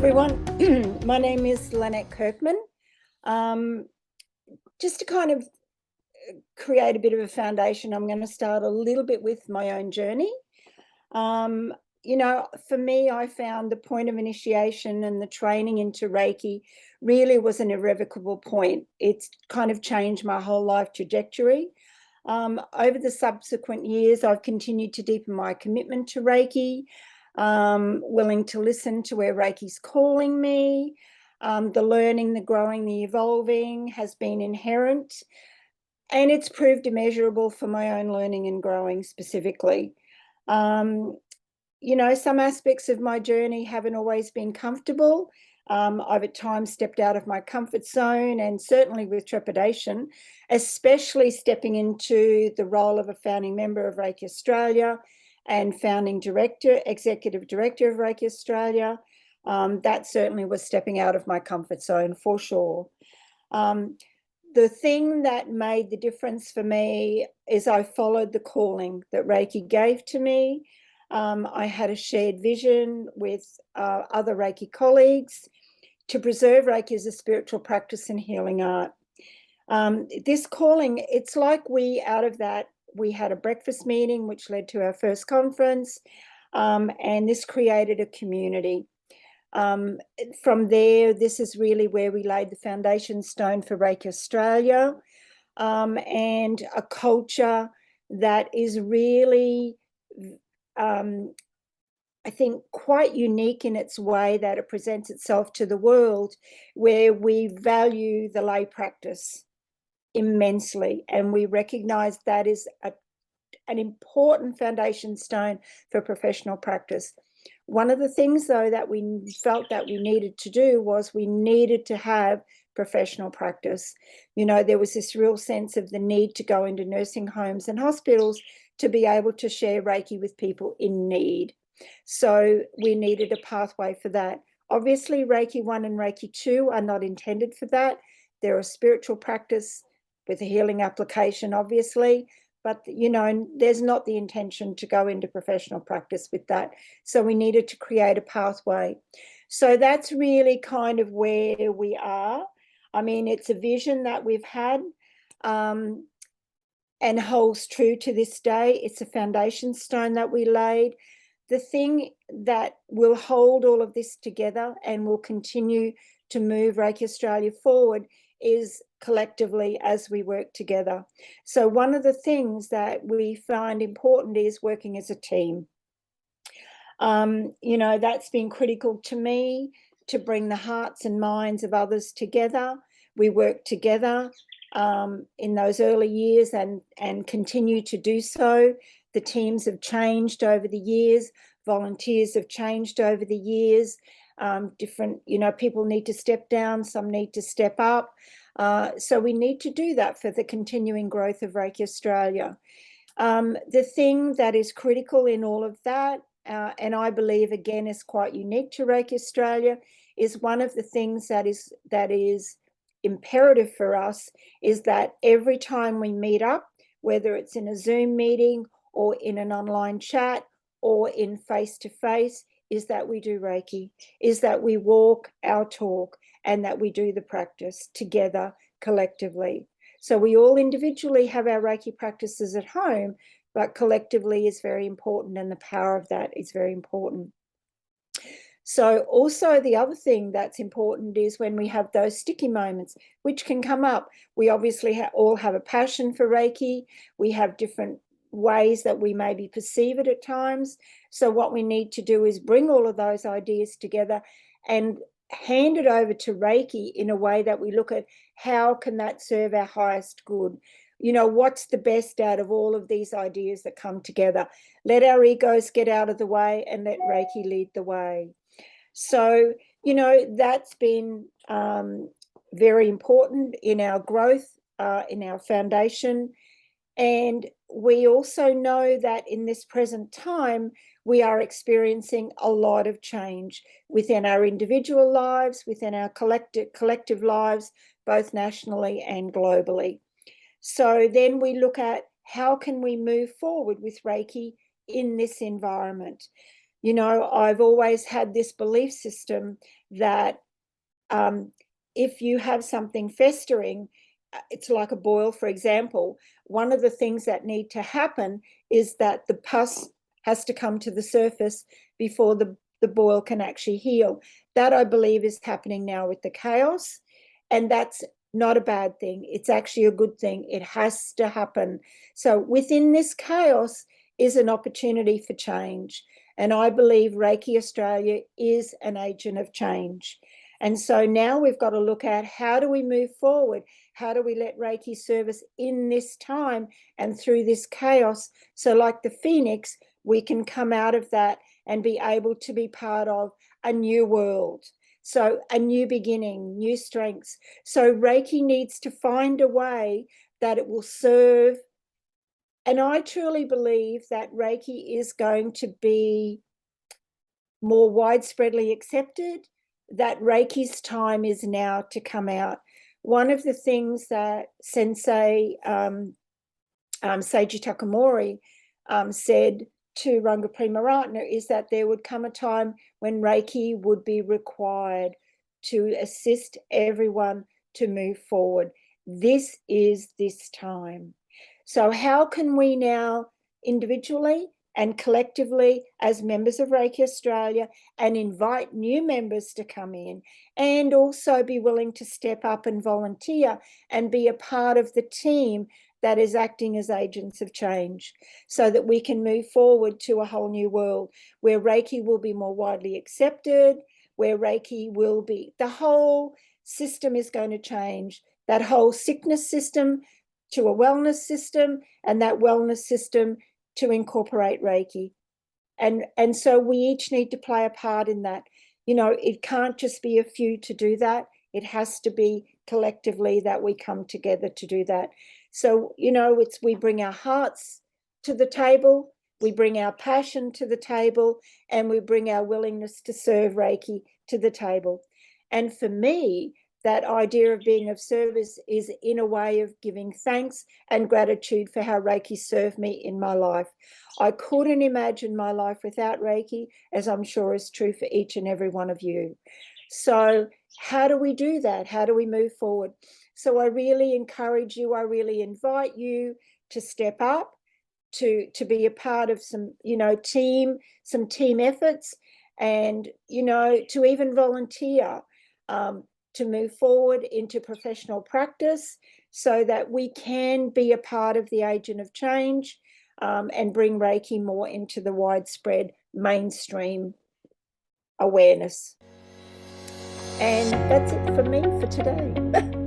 everyone. My name is Lynette Kirkman. Just to kind of create a bit of a foundation, I'm going to start a little bit with my own journey. For me, I found the point of initiation and the training into Reiki really was an irrevocable point. It's kind of changed my whole life trajectory. Over the subsequent years, I've continued to deepen my commitment to Reiki, willing to listen to where Reiki's calling me. The learning, the growing, the evolving has been inherent, and it's proved immeasurable for my own learning and growing specifically. Some aspects of my journey haven't always been comfortable. I've at times stepped out of my comfort zone, and certainly with trepidation, especially stepping into the role of a founding member of Reiki Australia and executive director of Reiki Australia. That certainly was stepping out of my comfort zone for sure. The thing that made the difference for me is I followed the calling that Reiki gave to me. I had a shared vision with other Reiki colleagues to preserve Reiki as a spiritual practice and healing art. This calling, it's like out of that, we had a breakfast meeting, which led to our first conference, and this created a community. From there, this is really where we laid the foundation stone for Reiki Australia, and a culture that is really, I think, quite unique in its way that it presents itself to the world, where we value the lay practice immensely, and we recognize that is an important foundation stone for professional practice. One of the things, though, that we felt that we needed to do was we needed to have professional practice. There was this real sense of the need to go into nursing homes and hospitals to be able to share Reiki with people in need. So we needed a pathway for that. Obviously, Reiki 1 and Reiki 2 are not intended for that. They're a spiritual practice with a healing application, obviously, but, there's not the intention to go into professional practice with that. So we needed to create a pathway. So that's really kind of where we are. I mean, it's a vision that we've had, and holds true to this day. It's a foundation stone that we laid. The thing that will hold all of this together and will continue to move Reiki Australia forward is collectively as we work together. So one of the things that we find important is working as a team. That's been critical to me, to bring the hearts and minds of others together. We work together in those early years and continue to do so. The teams have changed over the years. Volunteers have changed over the years. Different, people need to step down, some need to step up. So we need to do that for the continuing growth of Reiki Australia. The thing that is critical in all of that, and I believe, again, is quite unique to Reiki Australia, is one of the things that is imperative for us is that every time we meet up, whether it's in a Zoom meeting or in an online chat or in face-to-face, is that we do Reiki, is that we walk our talk, and that we do the practice together collectively. So we all individually have our Reiki practices at home, but collectively is very important, and the power of that is very important. So also the other thing that's important is when we have those sticky moments, which can come up. We obviously all have a passion for Reiki. We have different ways that we maybe perceive it at times. So what we need to do is bring all of those ideas together and hand it over to Reiki in a way that we look at how can that serve our highest good. What's the best out of all of these ideas that come together? Let our egos get out of the way and let Reiki lead the way. So, that's been very important in our growth, in our foundation. And we also know that in this present time, we are experiencing a lot of change within our individual lives, within our collective lives, both nationally and globally. So then we look at how can we move forward with Reiki in this environment. You know, I've always had this belief system that if you have something festering, it's like a boil, for example. One of the things that need to happen is that the pus has to come to the surface before the boil can actually heal. That, I believe, is happening now with the chaos, and that's not a bad thing. It's actually a good thing. It has to happen. So within this chaos is an opportunity for change. And I believe Reiki Australia is an agent of change. And so now we've got to look at, how do we move forward? How do we let Reiki service in this time and through this chaos? So like the Phoenix, we can come out of that and be able to be part of a new world. So a new beginning, new strengths. So Reiki needs to find a way that it will serve. And I truly believe that Reiki is going to be more widespreadly accepted, that Reiki's time is now to come out. One of the things that Sensei Seiji Takamori said to Rangaprima Ratner is that there would come a time when Reiki would be required to assist everyone to move forward. This is this time. So how can we now individually and collectively as members of Reiki Australia, and invite new members to come in, and also be willing to step up and volunteer and be a part of the team that is acting as agents of change, so that we can move forward to a whole new world where Reiki will be more widely accepted, where Reiki will be, the whole system is going to change, that whole sickness system to a wellness system, and that wellness system to incorporate Reiki. And so we each need to play a part in that. You know, it can't just be a few to do that. It has to be collectively that we come together to do that. So, you know, we bring our hearts to the table, we bring our passion to the table, and we bring our willingness to serve Reiki to the table. And for me, that idea of being of service is in a way of giving thanks and gratitude for how Reiki served me in my life. I couldn't imagine my life without Reiki, as I'm sure is true for each and every one of you. So how do we do that? How do we move forward? So I really encourage you, I really invite you to step up, to be a part of some, you know, some team efforts, and, you know, to even volunteer, to move forward into professional practice, so that we can be a part of the agent of change, and bring Reiki more into the widespread mainstream awareness. And that's it for me for today.